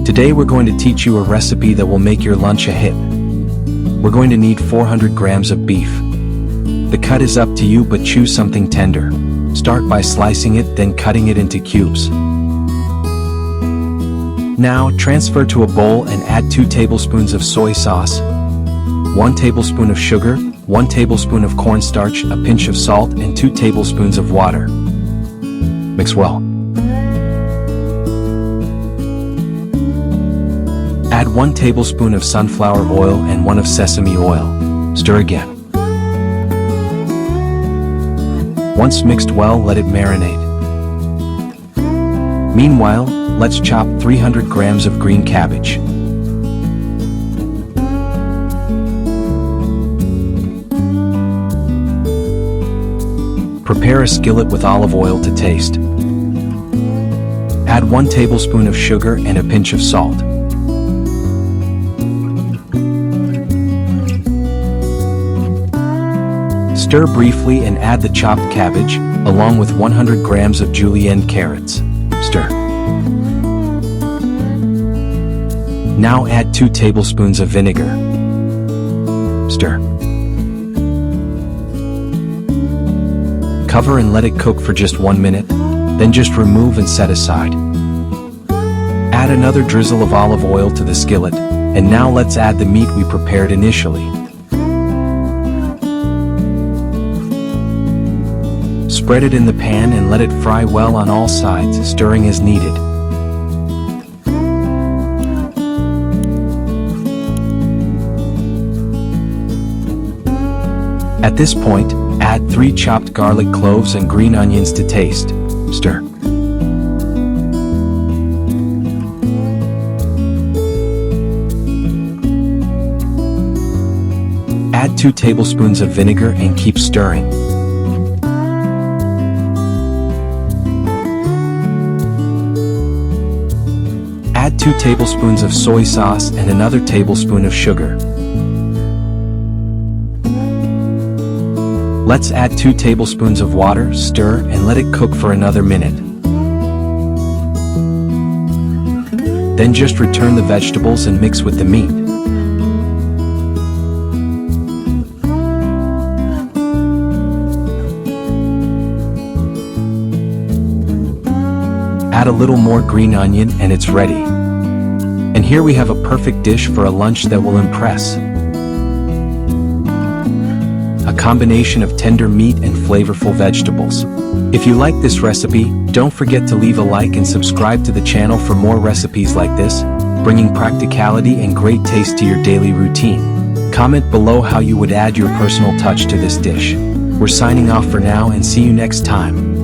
Today we're going to teach you a recipe that will make your lunch a hit. We're going to need 400 grams of beef. The cut is up to you, but choose something tender. Start by slicing it, then cutting it into cubes. Now transfer to a bowl and add 2 tablespoons of soy sauce, 1 tablespoon of sugar, 1 tablespoon of cornstarch, a pinch of salt, and 2 tablespoons of water. Mix well. Add 1 tablespoon of sunflower oil and 1 of sesame oil. Stir again. Once mixed well, let it marinate. Meanwhile, let's chop 300 grams of green cabbage. Prepare a skillet with olive oil to taste. Add 1 tablespoon of sugar and a pinch of salt. Stir briefly and add the chopped cabbage, along with 100 grams of julienne carrots. Stir. Now add 2 tablespoons of vinegar. Stir. Cover and let it cook for just 1 minute, then just remove and set aside. Add another drizzle of olive oil to the skillet, and now let's add the meat we prepared initially. Spread it in the pan and let it fry well on all sides, stirring as needed. At this point, add 3 chopped garlic cloves and green onions to taste. Stir. Add 2 tablespoons of vinegar and keep stirring. Add 2 tablespoons of soy sauce and another tablespoon of sugar. Let's add 2 tablespoons of water, stir, and let it cook for another minute. Then just return the vegetables and mix with the meat. Add a little more green onion and it's ready. And here we have a perfect dish for a lunch that will impress. A combination of tender meat and flavorful vegetables. If you like this recipe, don't forget to leave a like and subscribe to the channel for more recipes like this, bringing practicality and great taste to your daily routine. Comment below how you would add your personal touch to this dish. We're signing off for now and see you next time.